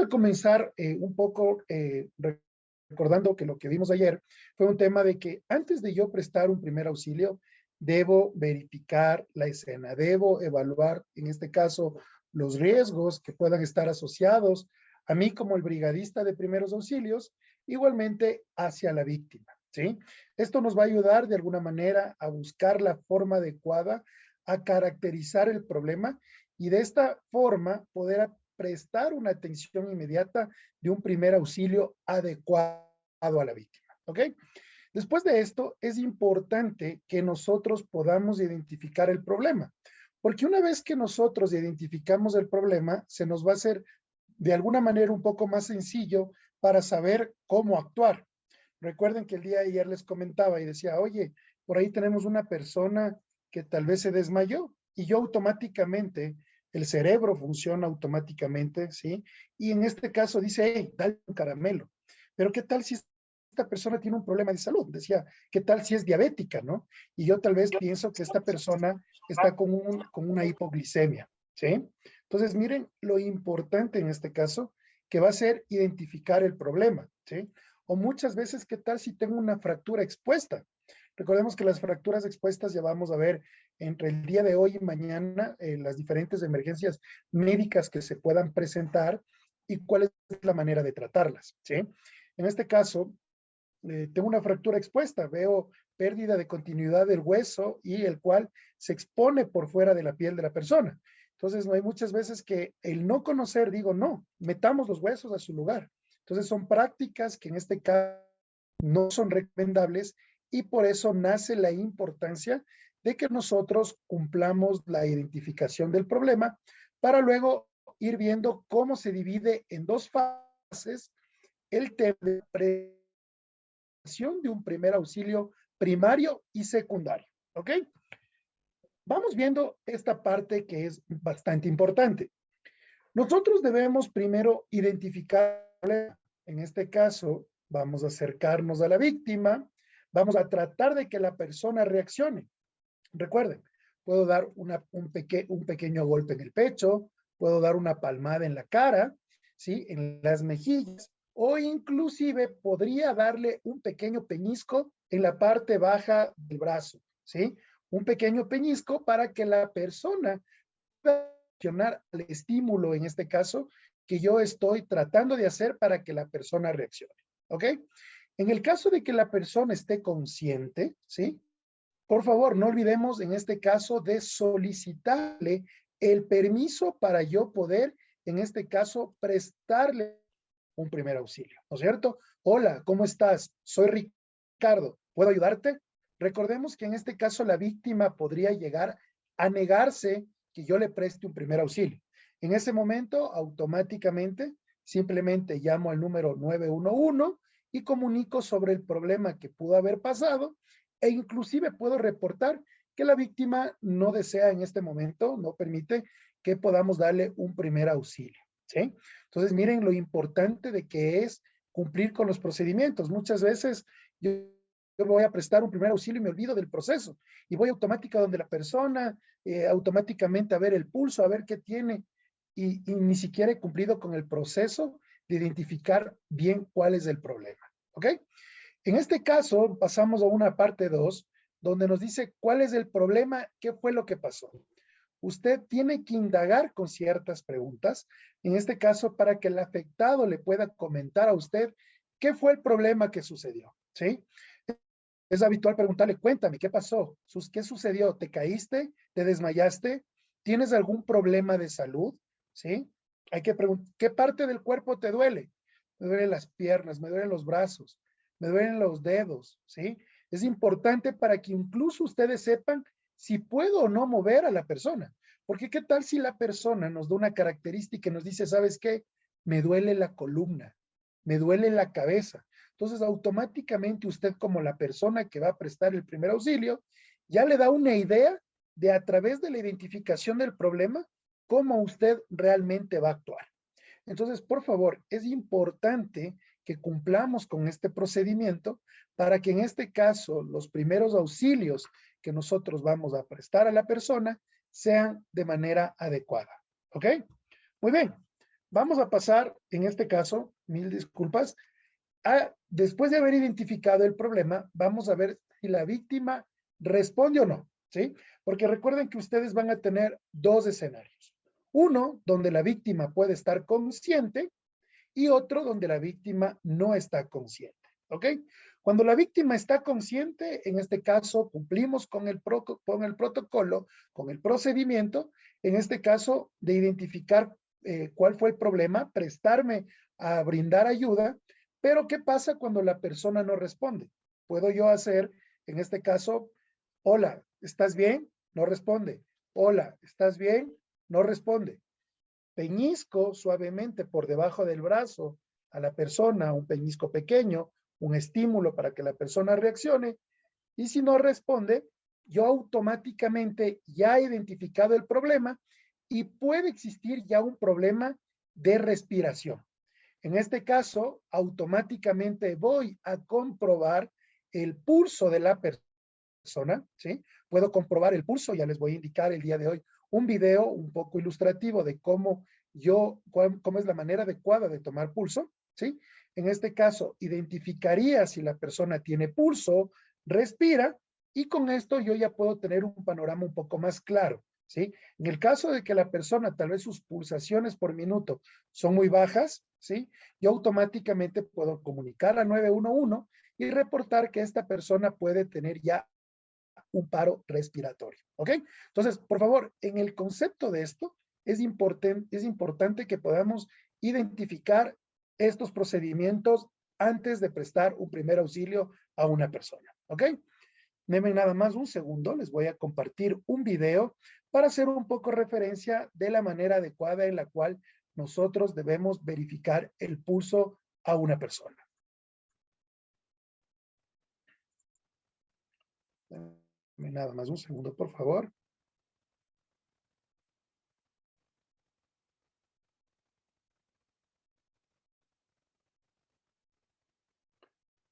a comenzar un poco recordando que lo que vimos ayer fue un tema de que antes de yo prestar un primer auxilio, debo verificar la escena, debo evaluar, en este caso, los riesgos que puedan estar asociados a mí como el brigadista de primeros auxilios, igualmente hacia la víctima, ¿sí? Esto nos va a ayudar de alguna manera a buscar la forma adecuada, a caracterizar el problema y de esta forma poder prestar una atención inmediata de un primer auxilio adecuado a la víctima, ¿ok? Después de esto, es importante que nosotros podamos identificar el problema, porque una vez que nosotros identificamos el problema, se nos va a hacer de alguna manera un poco más sencillo para saber cómo actuar. Recuerden que el día de ayer les comentaba y decía, oye, por ahí tenemos una persona que tal vez se desmayó y yo automáticamente, el cerebro funciona automáticamente, ¿sí? Y en este caso dice, hey, dale un caramelo. Pero ¿qué tal si esta persona tiene un problema de salud? Decía, ¿qué tal si es diabética, no? Y yo tal vez pienso que esta persona está con una hipoglicemia, ¿sí? Entonces, miren lo importante en este caso, que va a ser identificar el problema, ¿sí? O muchas veces, ¿qué tal si tengo una fractura expuesta? Recordemos que las fracturas expuestas ya vamos a ver entre el día de hoy y mañana las diferentes emergencias médicas que se puedan presentar y cuál es la manera de tratarlas, ¿sí? En este caso, tengo una fractura expuesta, veo pérdida de continuidad del hueso y el cual se expone por fuera de la piel de la persona. Entonces, no hay muchas veces que el no conocer, digo, no, metamos los huesos a su lugar. Entonces, son prácticas que en este caso no son recomendables y por eso nace la importancia de que nosotros cumplamos la identificación del problema para luego ir viendo cómo se divide en dos fases el tema de de un primer auxilio primario y secundario, ¿ok? Vamos viendo esta parte que es bastante importante. Nosotros debemos primero identificar, en este caso, vamos a acercarnos a la víctima, vamos a tratar de que la persona reaccione. Recuerden, puedo dar un pequeño golpe en el pecho, puedo dar una palmada en la cara, ¿sí? En las mejillas, o inclusive podría darle un pequeño peñisco en la parte baja del brazo, ¿sí? Un pequeño peñisco para que la persona pueda reaccionar al estímulo, en este caso, que yo estoy tratando de hacer para que la persona reaccione, ¿ok? En el caso de que la persona esté consciente, ¿sí? Por favor, no olvidemos en este caso de solicitarle el permiso para yo poder, en este caso, prestarle un primer auxilio, ¿no es cierto? Hola, ¿cómo estás? Soy Ricardo, ¿puedo ayudarte? Recordemos que en este caso la víctima podría llegar a negarse que yo le preste un primer auxilio. En ese momento, automáticamente, simplemente llamo al número 911 y comunico sobre el problema que pudo haber pasado e inclusive puedo reportar que la víctima no desea en este momento, no permite que podamos darle un primer auxilio, ¿sí? Entonces, miren lo importante de que es cumplir con los procedimientos. Muchas veces yo voy a prestar un primer auxilio y me olvido del proceso y voy automática donde la persona, automáticamente a ver el pulso, a ver qué tiene y ni siquiera he cumplido con el proceso de identificar bien cuál es el problema, ¿ok? En este caso, pasamos a una parte 2, donde nos dice cuál es el problema, qué fue lo que pasó. Usted tiene que indagar con ciertas preguntas, en este caso para que el afectado le pueda comentar a usted qué fue el problema que sucedió, ¿sí? Es habitual preguntarle, cuéntame, ¿qué pasó? ¿Qué sucedió? ¿Te caíste? ¿Te desmayaste? ¿Tienes algún problema de salud? ¿Sí? Hay que preguntar, ¿qué parte del cuerpo te duele? Me duelen las piernas, me duelen los brazos, me duelen los dedos, ¿sí? Es importante para que incluso ustedes sepan si puedo o no mover a la persona. Porque qué tal si la persona nos da una característica y nos dice, ¿sabes qué? Me duele la columna, me duele la cabeza. Entonces, automáticamente usted como la persona que va a prestar el primer auxilio, ya le da una idea de a través de la identificación del problema, cómo usted realmente va a actuar. Entonces, por favor, es importante que cumplamos con este procedimiento para que en este caso los primeros auxilios que nosotros vamos a prestar a la persona sean de manera adecuada. ¿Ok? Muy bien. vamos a pasar, en este caso, mil disculpas, después de haber identificado el problema, vamos a ver si la víctima responde o no, ¿sí? Porque recuerden que ustedes van a tener dos escenarios. Uno, donde la víctima puede estar consciente y otro donde la víctima no está consciente, ¿ok? Cuando la víctima está consciente, en este caso cumplimos con el protocolo, con el procedimiento, en este caso de identificar cuál fue el problema, prestarme a brindar ayuda, pero ¿qué pasa cuando la persona no responde? Puedo yo hacer, en este caso, hola, ¿estás bien? No responde. Hola, ¿estás bien? No responde. Peñisco suavemente por debajo del brazo a la persona, un peñisco pequeño, un estímulo para que la persona reaccione, y si no responde, yo automáticamente ya he identificado el problema y puede existir ya un problema de respiración. En este caso, automáticamente voy a comprobar el pulso de la persona, ¿sí? Puedo comprobar el pulso, ya les voy a indicar el día de hoy un video un poco ilustrativo de cómo cómo es la manera adecuada de tomar pulso, ¿sí? En este caso, identificaría si la persona tiene pulso, respira, y con esto yo ya puedo tener un panorama un poco más claro, ¿sí? En el caso de que la persona, tal vez sus pulsaciones por minuto son muy bajas, ¿sí? Yo automáticamente puedo comunicar a 911 y reportar que esta persona puede tener ya un paro respiratorio, ¿ok? Entonces, por favor, en el concepto de esto, es importante que podamos identificar estos procedimientos antes de prestar un primer auxilio a una persona, ¿ok? Denme nada más un segundo, les voy a compartir un video para hacer un poco referencia de la manera adecuada en la cual nosotros debemos verificar el pulso a una persona. Denme nada más un segundo, por favor.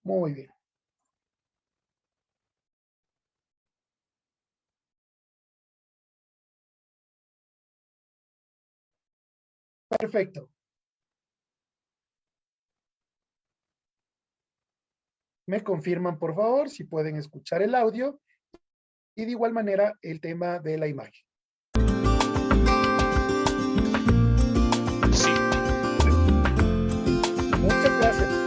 Muy bien. Perfecto. Me confirman, por favor, si pueden escuchar el audio y de igual manera el tema de la imagen. Sí. Muchas gracias.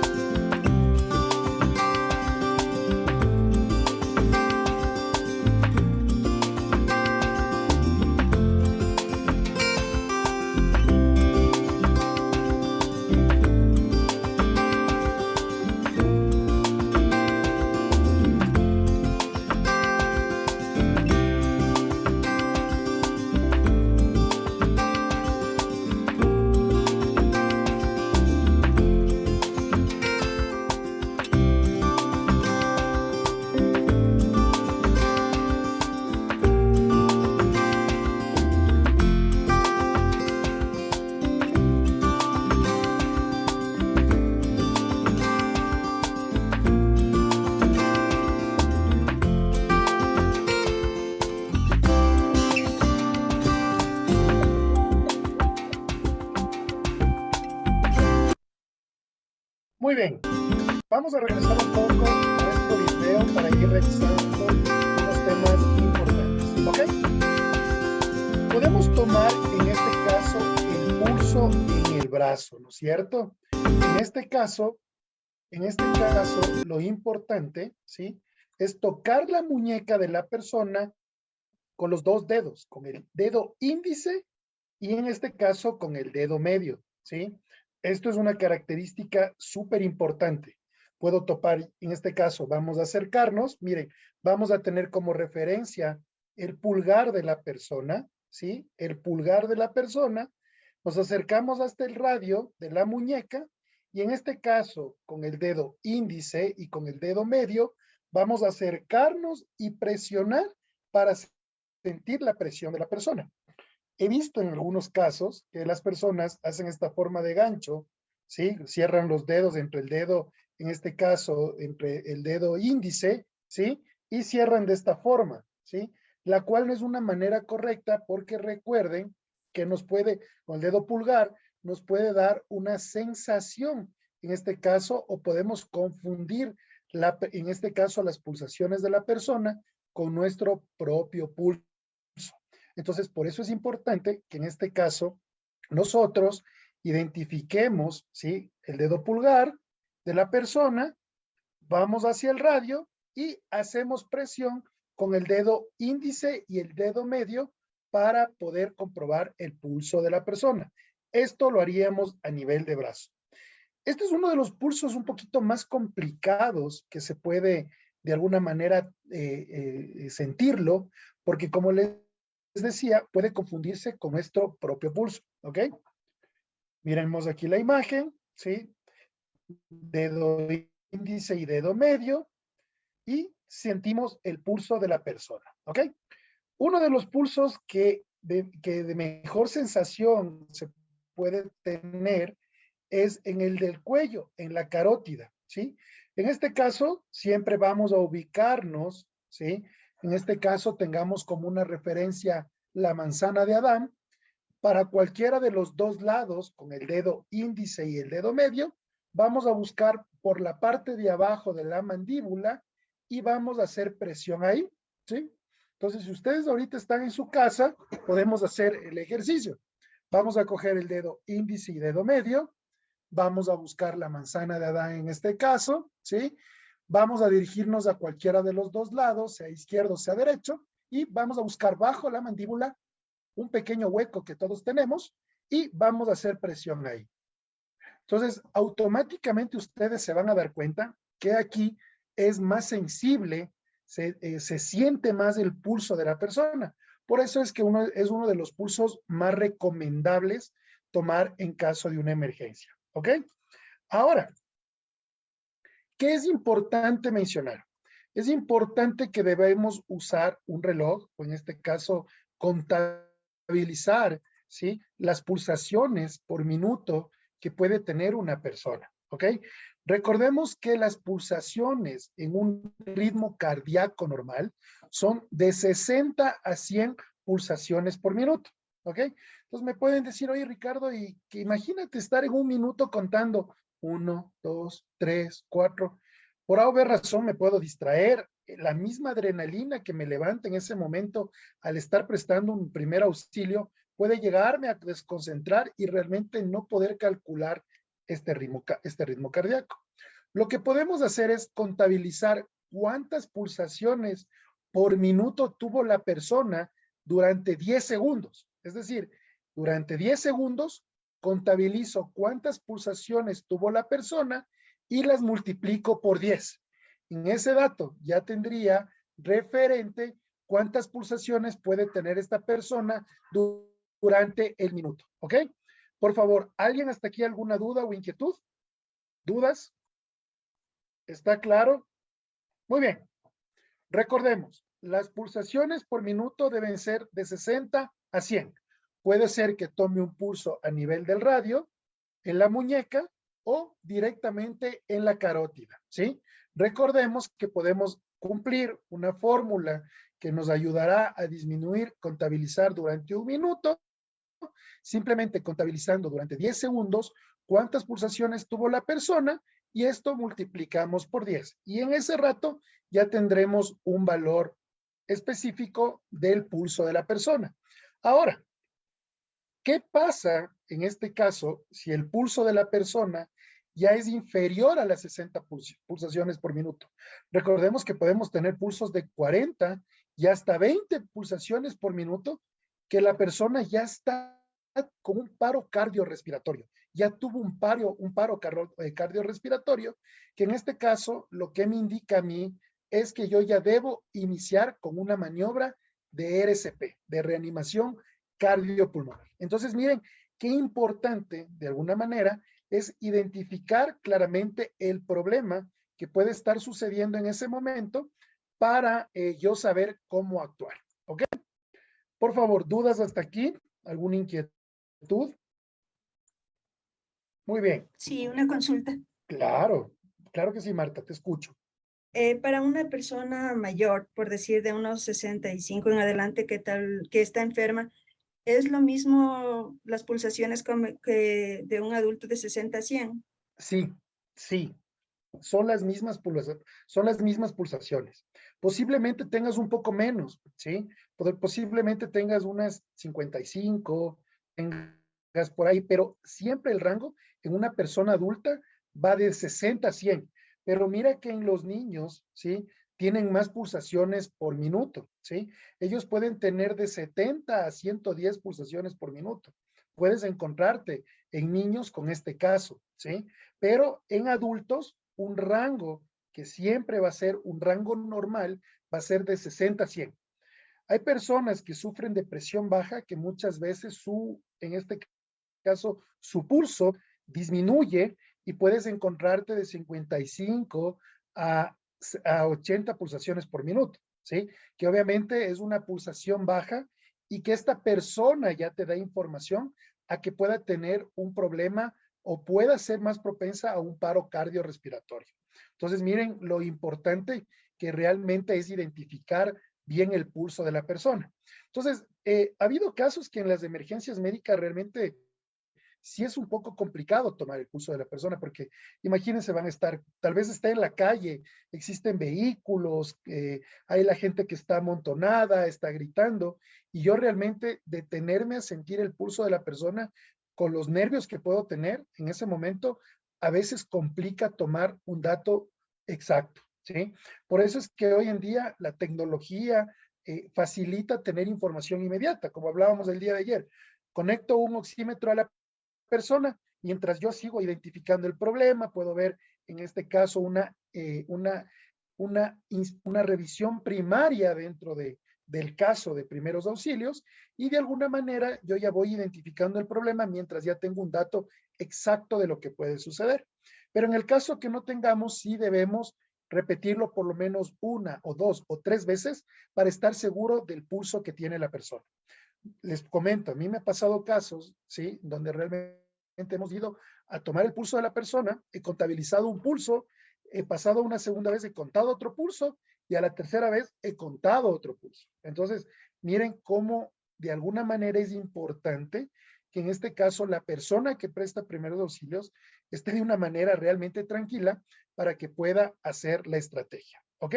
Muy bien, vamos a regresar un poco a nuestro video para ir revisando unos temas importantes, ¿ok? Podemos tomar en este caso el pulso en el brazo, ¿no es cierto? En este caso, lo importante, ¿sí? Es tocar la muñeca de la persona con los dos dedos, con el dedo índice y en este caso con el dedo medio, ¿sí? Esto es una característica súper importante. Puedo topar, en este caso, vamos a acercarnos, miren, vamos a tener como referencia el pulgar de la persona, ¿sí? El pulgar de la persona, nos acercamos hasta el radio de la muñeca y en este caso, con el dedo índice y con el dedo medio, vamos a acercarnos y presionar para sentir la presión de la persona. He visto en algunos casos que las personas hacen esta forma de gancho, ¿sí? Cierran los dedos entre el dedo, en este caso, entre el dedo índice, ¿sí? Y cierran de esta forma, ¿sí? La cual no es una manera correcta porque recuerden que con el dedo pulgar, nos puede dar una sensación, en este caso, o podemos confundir, en este caso, las pulsaciones de la persona con nuestro propio pulso. Entonces, por eso es importante que en este caso nosotros identifiquemos, ¿sí?, el dedo pulgar de la persona, vamos hacia el radio y hacemos presión con el dedo índice y el dedo medio para poder comprobar el pulso de la persona. Esto lo haríamos a nivel de brazo. Este es uno de los pulsos un poquito más complicados que se puede de alguna manera sentirlo, porque como les decía, puede confundirse con nuestro propio pulso, ¿ok? Miremos aquí la imagen, ¿sí? Dedo índice y dedo medio, y sentimos el pulso de la persona, ¿ok? Uno de los pulsos que de mejor sensación se puede tener es en el del cuello, en la carótida, ¿sí? En este caso, siempre vamos a ubicarnos, ¿sí? En este caso, tengamos como una referencia la manzana de Adán. Para cualquiera de los dos lados, con el dedo índice y el dedo medio, vamos a buscar por la parte de abajo de la mandíbula y vamos a hacer presión ahí, ¿sí? Entonces, si ustedes ahorita están en su casa, podemos hacer el ejercicio. Vamos a coger el dedo índice y dedo medio, vamos a buscar la manzana de Adán en este caso, ¿sí? Vamos a dirigirnos a cualquiera de los dos lados, sea izquierdo, sea derecho, y vamos a buscar bajo la mandíbula un pequeño hueco que todos tenemos y vamos a hacer presión ahí. Entonces, automáticamente ustedes se van a dar cuenta que aquí es más sensible, se siente más el pulso de la persona. Por eso es que es uno de los pulsos más recomendables tomar en caso de una emergencia. ¿Ok? Ahora, ¿qué es importante mencionar? Es importante que debemos usar un reloj, o en este caso, contabilizar, ¿sí?, las pulsaciones por minuto que puede tener una persona, ¿ok? Recordemos que las pulsaciones en un ritmo cardíaco normal son de 60 a 100 pulsaciones por minuto, ¿ok? Entonces me pueden decir, oye, Ricardo, y que imagínate estar en un minuto contando 1, 2, 3, 4. Por haber razón me puedo distraer. La misma adrenalina que me levanta en ese momento al estar prestando un primer auxilio puede llegarme a desconcentrar y realmente no poder calcular este ritmo cardíaco. Lo que podemos hacer es contabilizar cuántas pulsaciones por minuto tuvo la persona durante 10 segundos. Es decir, durante 10 segundos contabilizo cuántas pulsaciones tuvo la persona y las multiplico por 10. En ese dato ya tendría referente cuántas pulsaciones puede tener esta persona durante el minuto. ¿Ok? Por favor, ¿alguien hasta aquí alguna duda o inquietud? ¿Dudas? ¿Está claro? Muy bien. Recordemos, las pulsaciones por minuto deben ser de 60 a 100. Puede ser que tome un pulso a nivel del radio, en la muñeca o directamente en la carótida, ¿sí? Recordemos que podemos cumplir una fórmula que nos ayudará a disminuir, contabilizar durante un minuto, simplemente contabilizando durante 10 segundos cuántas pulsaciones tuvo la persona y esto multiplicamos por 10. Y en ese rato ya tendremos un valor específico del pulso de la persona. Ahora, ¿qué pasa en este caso si el pulso de la persona ya es inferior a las 60 pulsaciones por minuto? Recordemos que podemos tener pulsos de 40 y hasta 20 pulsaciones por minuto, que la persona ya está con un paro cardiorrespiratorio, ya tuvo un paro cardiorrespiratorio, que en este caso lo que me indica a mí es que yo ya debo iniciar con una maniobra de RCP, de reanimación cardiopulmonar. Entonces, miren, qué importante, de alguna manera, es identificar claramente el problema que puede estar sucediendo en ese momento para yo saber cómo actuar. ¿Ok? Por favor, ¿dudas hasta aquí? ¿Alguna inquietud? Muy bien. Sí, una consulta. Claro, claro que sí, Marta, te escucho. Para una persona mayor, por decir de unos 65 en adelante, que está enferma, ¿Es lo mismo las pulsaciones que de un adulto de 60 a 100? Sí, sí, son las mismas pulsaciones. Posiblemente tengas un poco menos, ¿sí? Posiblemente tengas unas 55, tengas por ahí, pero siempre el rango en una persona adulta va de 60 a 100. Pero mira que en los niños, ¿sí? Tienen más pulsaciones por minuto, ¿sí? Ellos pueden tener de 70 a 110 pulsaciones por minuto. Puedes encontrarte en niños con este caso, ¿sí? Pero en adultos, un rango que siempre va a ser un rango normal, va a ser de 60 a 100. Hay personas que sufren de presión baja que muchas veces en este caso, su pulso disminuye y puedes encontrarte de 55 a, a 80 pulsaciones por minuto, ¿sí? Que obviamente es una pulsación baja y que esta persona ya te da información a que pueda tener un problema o pueda ser más propensa a un paro cardiorrespiratorio. Entonces, miren lo importante que realmente es identificar bien el pulso de la persona. Entonces, ha habido casos que en las emergencias médicas realmente sí es un poco complicado tomar el pulso de la persona, porque imagínense, van a estar, tal vez está en la calle, existen vehículos, hay la gente que está amontonada, está gritando, y yo realmente detenerme a sentir el pulso de la persona con los nervios que puedo tener en ese momento, a veces complica tomar un dato exacto, ¿sí? Por eso es que hoy en día la tecnología facilita tener información inmediata, como hablábamos el día de ayer. Conecto un oxímetro a la persona. Mientras yo sigo identificando el problema, puedo ver en este caso una revisión primaria dentro del caso de primeros auxilios y de alguna manera yo ya voy identificando el problema mientras ya tengo un dato exacto de lo que puede suceder. Pero en el caso que no tengamos, sí debemos repetirlo por lo menos una o dos o tres veces para estar seguro del pulso que tiene la persona. Les comento, a mí me ha pasado casos, ¿sí? Donde realmente hemos ido a tomar el pulso de la persona, he contabilizado un pulso, he pasado una segunda vez, he contado otro pulso y a la tercera vez he contado otro pulso. Entonces, miren cómo de alguna manera es importante que en este caso la persona que presta primeros auxilios esté de una manera realmente tranquila para que pueda hacer la estrategia. ¿Ok?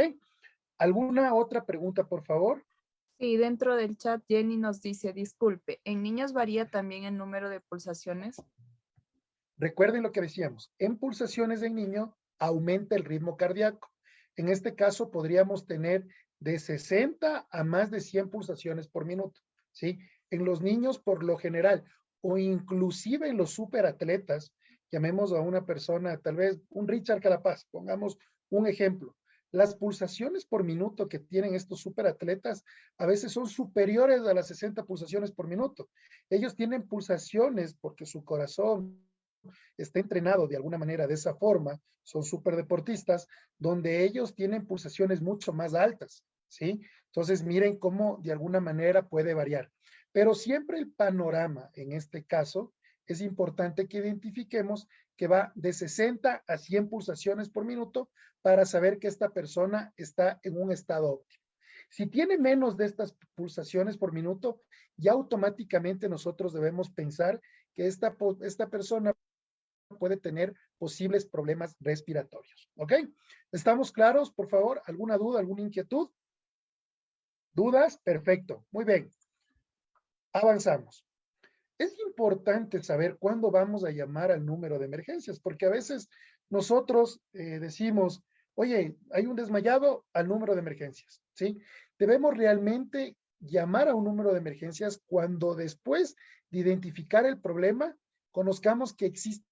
¿Alguna otra pregunta, por favor? Sí, dentro del chat Jenny nos dice, disculpe, ¿en niños varía también el número de pulsaciones? Recuerden lo que decíamos, en pulsaciones en niño aumenta el ritmo cardíaco. En este caso podríamos tener de 60 a más de 100 pulsaciones por minuto, ¿sí? En los niños por lo general, o inclusive en los superatletas, llamemos a una persona, tal vez un Richard Carapaz, pongamos un ejemplo. Las pulsaciones por minuto que tienen estos superatletas a veces son superiores a las 60 pulsaciones por minuto. Ellos tienen pulsaciones porque su corazón está entrenado de alguna manera de esa forma, son súper deportistas, donde ellos tienen pulsaciones mucho más altas, ¿sí? Entonces miren cómo de alguna manera puede variar. Pero siempre el panorama, en este caso, es importante que identifiquemos que va de 60 a 100 pulsaciones por minuto para saber que esta persona está en un estado óptimo. Si tiene menos de estas pulsaciones por minuto, ya automáticamente nosotros debemos pensar que esta persona puede tener posibles problemas respiratorios. ¿Ok? ¿Estamos claros, por favor? ¿Alguna duda, alguna inquietud? ¿Dudas? Perfecto. Muy bien. Avanzamos. Es importante saber cuándo vamos a llamar al número de emergencias, porque a veces nosotros decimos, oye, hay un desmayado al número de emergencias, ¿sí? Debemos realmente llamar a un número de emergencias cuando después de identificar el problema, conozcamos que existe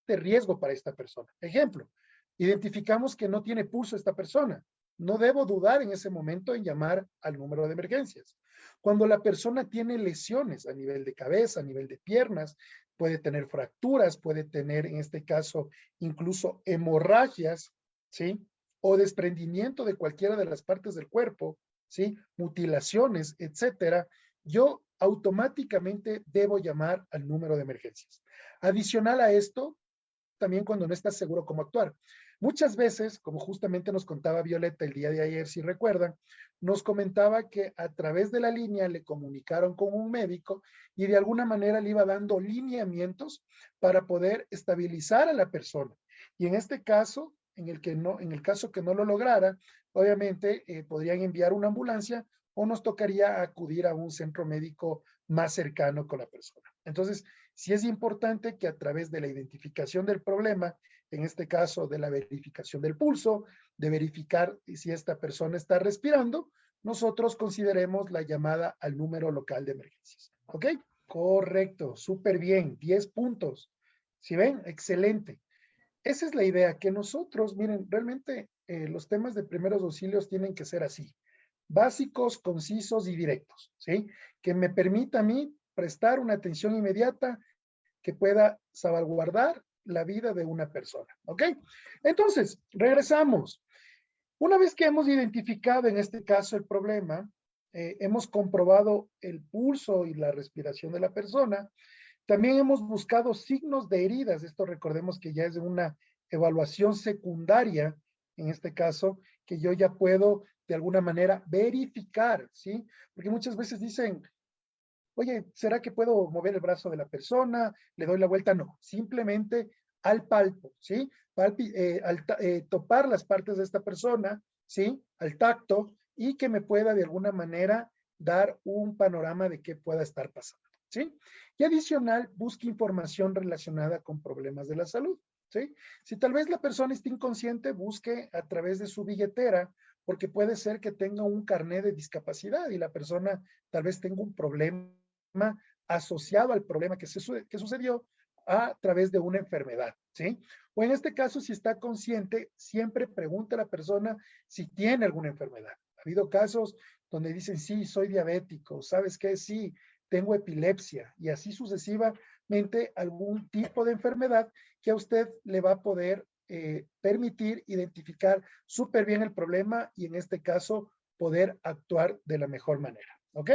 riesgo para esta persona. Ejemplo, identificamos que no tiene pulso esta persona. No debo dudar en ese momento en llamar al número de emergencias. Cuando la persona tiene lesiones a nivel de cabeza, a nivel de piernas, puede tener fracturas, puede tener en este caso incluso hemorragias, ¿sí? O desprendimiento de cualquiera de las partes del cuerpo, ¿sí? Mutilaciones, etcétera. Yo automáticamente debo llamar al número de emergencias. Adicional a esto, también cuando no estás seguro cómo actuar. Muchas veces, como justamente nos contaba Violeta el día de ayer, si recuerdan, nos comentaba que a través de la línea le comunicaron con un médico y de alguna manera le iba dando lineamientos para poder estabilizar a la persona. Y en este caso, en el caso que no lo lograra, obviamente podrían enviar una ambulancia o nos tocaría acudir a un centro médico más cercano con la persona. Entonces, sí es importante que a través de la identificación del problema, en este caso de la verificación del pulso, de verificar si esta persona está respirando, nosotros consideremos la llamada al número local de emergencias. ¿Ok? Correcto, súper bien, 10 puntos. ¿Sí ven? Excelente. Esa es la idea, que nosotros, miren, realmente los temas de primeros auxilios tienen que ser así, básicos, concisos y directos, ¿sí? Que me permita a mí prestar una atención inmediata que pueda salvaguardar la vida de una persona, ¿ok? Entonces, regresamos. Una vez que hemos identificado en este caso el problema, hemos comprobado el pulso y la respiración de la persona, también hemos buscado signos de heridas. Esto recordemos que ya es una evaluación secundaria, en este caso, que yo ya puedo de alguna manera verificar, ¿sí? Porque muchas veces dicen, oye, ¿será que puedo mover el brazo de la persona? ¿Le doy la vuelta? No, simplemente al palpo, ¿sí? Topar las partes de esta persona, ¿sí? Al tacto y que me pueda de alguna manera dar un panorama de qué pueda estar pasando, ¿sí? Y adicional, busque información relacionada con problemas de la salud, ¿sí? Si tal vez la persona está inconsciente, busque a través de su billetera, porque puede ser que tenga un carnet de discapacidad y la persona tal vez tenga un problema asociado al problema que sucedió a través de una enfermedad, ¿sí? O en este caso, si está consciente, siempre pregunta a la persona si tiene alguna enfermedad. Ha habido casos donde dicen, sí, soy diabético, ¿sabes qué? Sí, tengo epilepsia, y así sucesivamente algún tipo de enfermedad que a usted le va a poder permitir identificar súper bien el problema y en este caso poder actuar de la mejor manera, ¿ok?